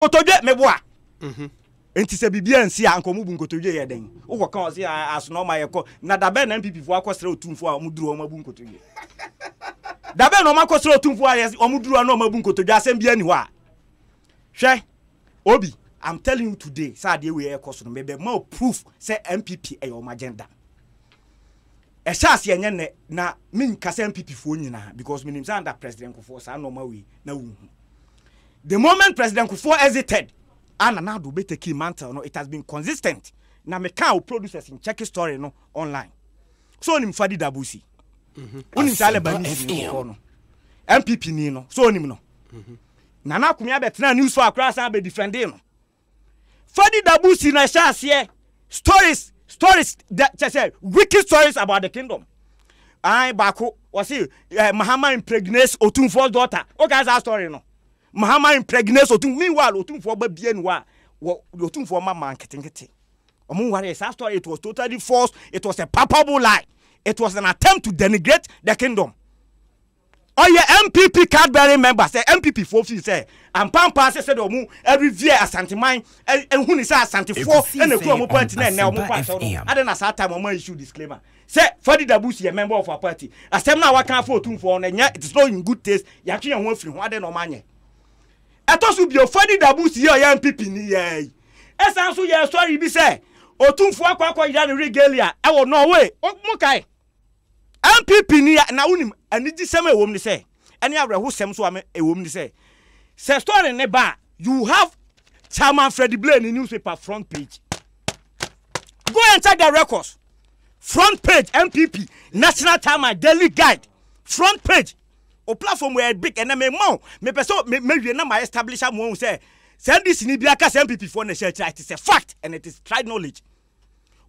Kotodwe meboa. Enti se bibia nsi a anko mu bu nkotodwe ye den. Wo ka o se asono ma ye ko na dabe na MPP fo akosere otumfo a omuduru o mabu nkotodwe. Dabe no makosere otumfo a omuduru a no mabu nkotodwe asem bia ni ho a. Hwe Obi, I'm telling you today, say dey we ekoso no mebe more proof say MPP e your agenda. E chance yenye ne na min kase MPP fo nyina because minim say under President Kufuor say normal way na wu. The moment President Kufuor hesitated, and now do better key mantle no, it has been consistent. Na me can producers in check story no online. So nim Fadi Dabusi. Unim sale bani no. MPP ni no. So nim no. Nana kumia betina news for across and be defending no. Fadi Dabusi na share stories that say wicked stories about the kingdom. I bako was Mahama impregnates Otumfuo's daughter. Okay, that story no. Mahama impregnates meanwhile Otumfuo ba bien wa Otumfuo ma marketing. Omo worry that story, it was totally false. It was a palpable lie. It was an attempt to denigrate the kingdom. Oh yeah, MPP card bearing member say MPP 4 say and Pampa said omu every year Asanteman and who is Asante 4 and the crew point na omu pass on. I don't know that time omu issue disclaimer. Say Fadi Dabusi a member of our party. Asem na waka for Otumfuo na it is not in good taste. Ya twa ho afiri ho ade no manye. Etosu bi Fadi Dabusi your MPP ni ye. Esanso ye story bi say Otumfuo akwa ida the regalia e wo no way. Mukai MPP ni na unim aniji sem e wom ni say any areho sem so am e wom ni say story ne ba you have Chairman Freddie Blaine in newspaper front page. Go and check the records. Front page MPP National Chairman Daily Guide front page o platform where big and me person me na my establisher mo say send this ni bia ka MPP for na share it is a fact and it is tried knowledge.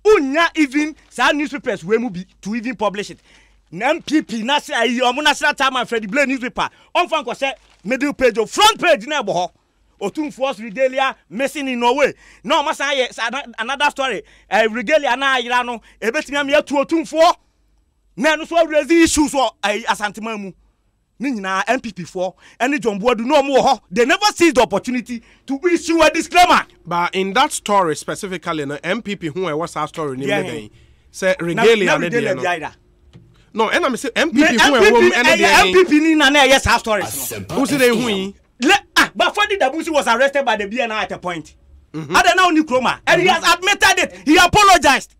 Unya even some newspapers we mu be to even publish it. MPP National Chairman Freddie Blaine newspaper on fan ko say middle page or front page na bo ho Otumfuo's regalia missing in Norway. No masa another story regalia na ayira no ebetimi am ya tu Otumfuo na no so raise issues so Asantema mu ni nyina MPP 4 and John Boadu no mo ho they never seized the opportunity to issue a disclaimer. But in that story specifically no MPP who was our story ni me say regalia na no and I say MPP who MPP ni na yes our stories no who say they who but Fadi Dabusi was arrested by the BNI at a point. I don't know Nikroma and he has admitted it. He apologized.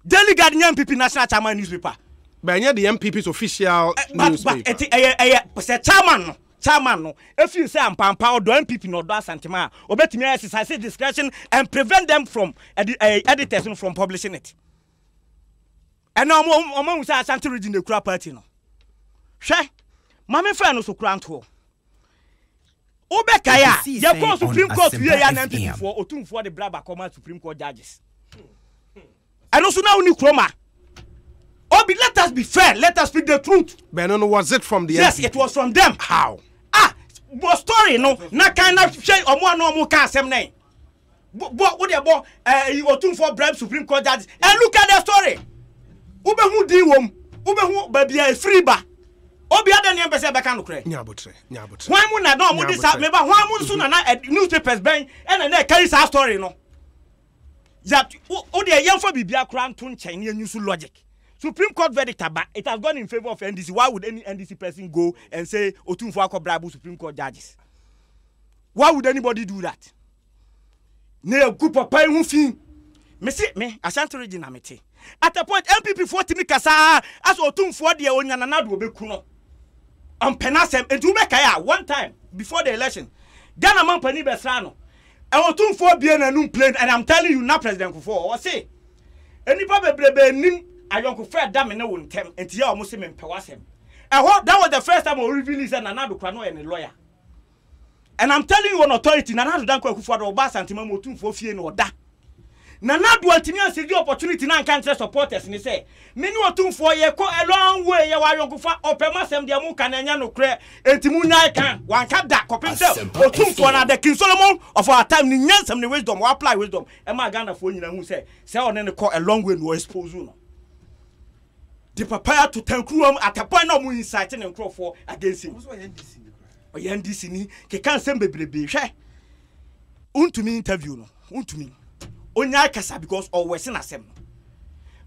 Daily Guide MPP National Chairman newspaper. But the MPP's official newspaper. But chairman no. If you say I'm Pampa or do MPP no do Asantema, obetimi exercise discretion and prevent them from editors from publishing it. And now we say Asante region the Kura party no. She, mama friend no so kura nto. Obekaya, ye go Supreme Court we ya MPP for Otumfuo the Braba Command Supreme Court judges. And also now ni Kroma. Obi, let us be fair. Let us speak the truth. But no, was it from the Yes, MPP? it was from them. How? But story no. Na kind of say omo no mo can same name. But what they about Otumfuo bribe Supreme Court judges. And look at the story. Ube hu di wom. Ube hu baby a free ba. Obi ada ne mpese beka no kre. Nyabotre. Why mu na no mo dis me ba why mu so na newspapers ben and na carry that story no. That o de yemfa bibia kra nto nchen ne anyu logic. Supreme Court verdict about it has gone in favor of NDC. Why would any NDC person go and say Otumfuo bribe Supreme Court judges? Why would anybody do that? Ne a group of pay who fin. Me Ashanti region amete. At a point MPP 40 mi kasa as Otumfuo de onya na do obeku no. On penasem and to make one time before the election. Ghana man pani besra no. And Otumfuo be na num plane and I'm telling you now President Kufuor or say enipa bebrebe nim ayonko Fred dam ne won tem enti ya omo se me mpewasem. And that was the first time I revealed say Nanado Kra no any lawyer. And I'm telling you on authority Nanado dan kwa Kufuor do ba Asantema Otumfuo fie no oda. Nanado antimi ansedi opportunity na nkan supporters ni say meni Otumfuo ye ko a long way ye wa ayonko fa opemasem de mu kan anya no kre enti mu nyai kan wanka da kopem say Otumfuo na the King Solomon of our time ni nyansam ni wisdom we apply wisdom e ma Ghana fo nyina hu say on ne ko a long way no expose no. The prepare to tankruam at a point of insighting and crop for against him. NDC ni ke kan sem bebrebe hwe untumi interview no untumi onya kasa because always na sem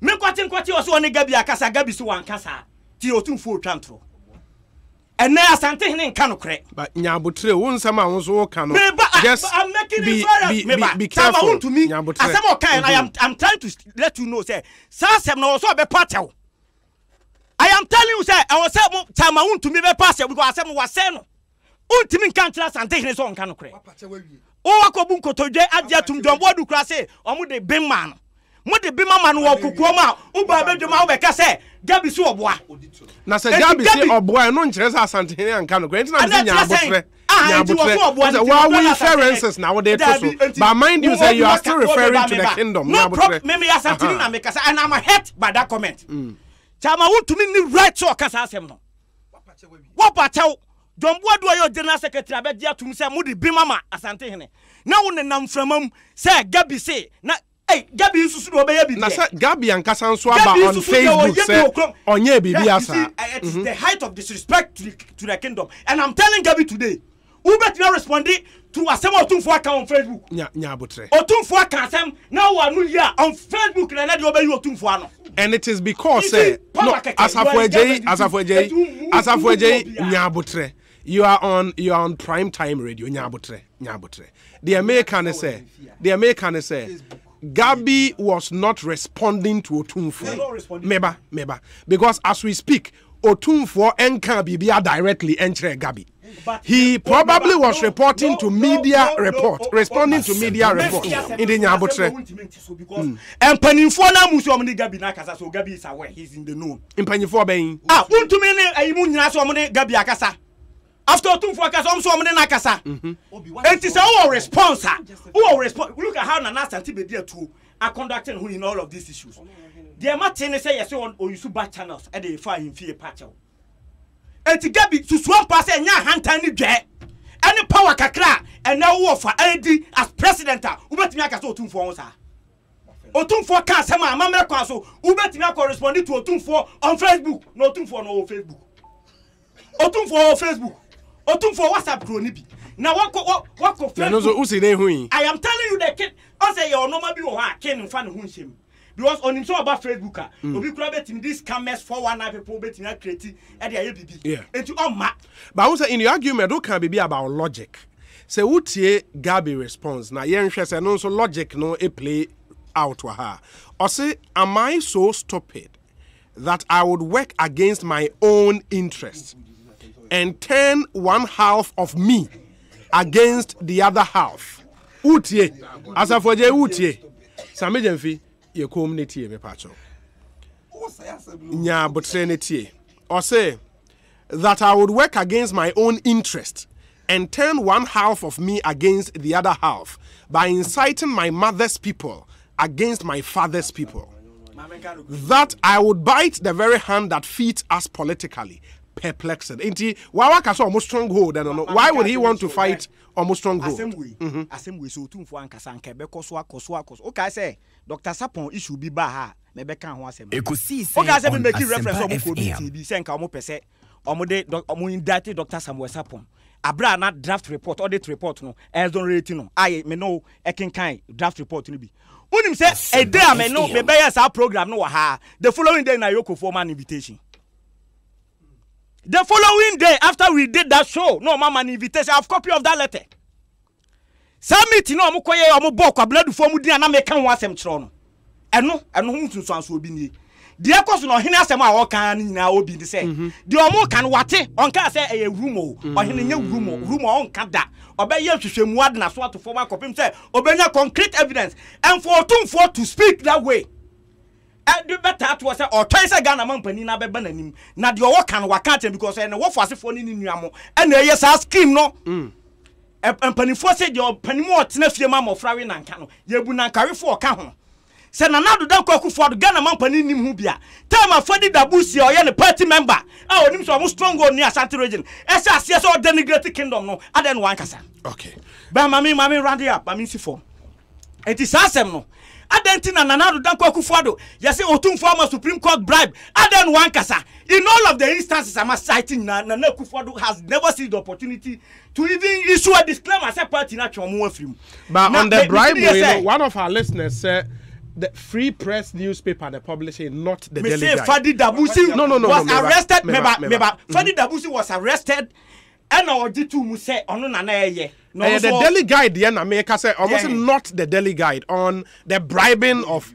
me kwati o so ne Gabi akasa Gabi so wan kasa ti otumfo twantro ene asante hene nka no kre but nyabotre won sama won so ka no just I'm making it be careful asem kan I'm trying to let you know say sasem no so be patel I am telling you say I was say tama untumi be patel because asem was say no untumi nka ntra asante hene so nka no kre o akobu nkotodwe agya tumdombo adu kra say omo de bimma no mo de bimma ma no wo kokuoma u ba bedwuma wo be ka say Gabi so oboa na say Gabi say oboa no nkyere say asante hene nka no kra ntina me nyabotre why we references now they put but mind you say you are still referring to the kingdom nyabotre me asante na me kasa and I'm hurt by that comment chama untumi ni right so kasa asem no wapachew Dombo adu ayo general secretary abedia tum say mo de bimama asante hene na wo nenam framam say Gabi say na Gabi susu do be ya bi na say Gabi ankasa nso aba on Facebook say onye bibi asa it is the height of disrespect to the kingdom and I'm telling Gabi today who better respond to asem otumfo aka on Facebook nyabotre otumfo aka asem na wo anu ya on Facebook na de obayi otumfo ano and it is because say no asafo eje nyabotre you are on prime time radio nyabotre the American say Gabi was not responding to Otumfo meba because as we speak Otumfo enka bibia directly entre Gabi he probably was reporting to media report responding to media report in the nyabotre empanimfo na musu omni Gabi na kasa so Gabi is aware he's in the know empanimfo ben untumi ne ayimu nyina so omni Gabi akasa after Otumfo akasa omso omni na kasa it is our response look at how Nana Santi be there to are conducting who in all of these issues the Martin say yes on Oyusu back channels and they find him fear patcho and to Gabi to swamp pass and nya hanta ni dwe any power kakra and now war for AD as president ubetimi akasa Otumfo on sa Otumfo kan sama amamre kwa so ubetimi correspond to Otumfo on Facebook no Otumfo no Facebook Otumfo Facebook Otumfo WhatsApp kro ni bi na wako Facebook I am telling you the kid I say your normal bi wo ha ken mfa ne ho nsem because on him so about Facebook obi kura betimi this scammers 419 people betimi create e dey ayebibi enti on ma but who say in your argument do can be about logic say utie Gabi response na yen hwe say no so logic no e play out wa ha or say am I so stupid that I would work against my own interests and turn one half of me against the other half utie asafoje utie samejemfi ye community me pacho nya botre or say that I would work against my own interest and turn one half of me against the other half by inciting my mother's people against my father's people, that I would bite the very hand that feeds us politically. Perplexed. Almost stronghold. Why would he want to fight almost stronghold? Assembly so too for Ankasanka because okay, I say Dr. Sapon issue be baha, maybe can't want him. Okay, I say making reference to TB, saying Kamo Pese, or indicted Dr. Samuel Sapon. Abra not draft report, audit report, no, as don't rating no. I may know a kind draft report to be. When him say a day I may know, maybe as our program no ha. The following day, na Yoko for man invitation. The following day, after we did that show, no mama invitation, I have copy of that letter. Summit no mukoye omoboko blood for mudi na make kan wasem chro no. Eno hu tunso obi ni. De ekos no hene asem a wo kan ni na obi ni say. De omo kan wate, onka say e rumo, ohene nya rumo onka da. Obeye hwehwemu ad na so atofo ma kopim say obenya concrete evidence and for Otumfo to speak that way. And the better to say or twice a Ghana man penny na beba nanim na de wo kan waka because e wo fasefo ni nuamo e na yes a scheme no empanifo say de panimo otena fie ma mofra we nanka no yebu nankarefo oka ho se na nadu dan kwakufo do Ghana man penny nim hu bia time afodi dabusi o ye ne party member a onim so mo strong on ni Ashanti region e say asie so denigrate kingdom no aden wan kasa okay ba mami round up mami sifo enti sasem no Adentina Nanado Danko Kufuado. You say Otum former Supreme Court bribe. Aden Wankasa. In all of the instances I'm citing, Nana Kufuado has never seen the opportunity to even issue a disclaimer as a party national film. But now, on the bribe, one of our listeners said the Free Press newspaper, the publisher, not the Daily Guide. Fadi Dabusi was arrested. Fadi Dabusi was arrested. And our G2 Muse on Nanaye. The Daily Guide, the America said almost not the Daily Guide on the bribing of.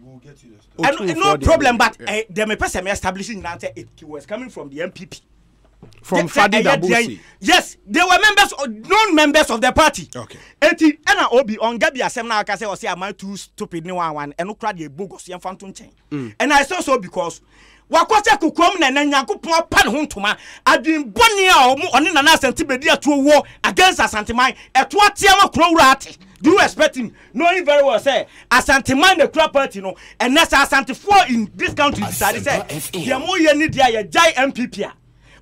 No problem, but the person establishing that it was coming from the MPP. From Fadi Dabusi. Yes, they were members, non-members of the party. Okay. And Obi on Gabi Assembly, I say, or say, am I too stupid? No one, and no crowd, a bogus, and phantom chain. And I saw so because. Wakwase kukom na nyankopon pan ho ntoma adwenbone a omo one na asante bedi atu wo against asanteman eto atiama krowura ate. Do you expect him knowing very well say asanteman the crop party no and next asante for in this country decided say the mo ye ni dia ye jai MPP a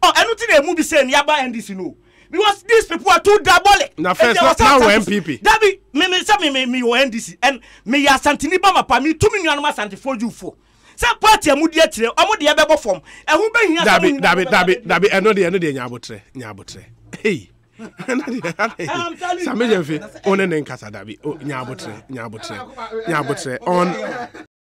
oh enu ti na emu bi say ni aba NDC no because these people are too diabolic. Now first now MPP that be me NDC and me ya asante ni ba mapa me 2 million ma asante for you for. Some party amudi atire amudi ebebo form ehu be hia dabi eno de nyabotre hey Sameje fi one ne nkasa dabi nyabotre on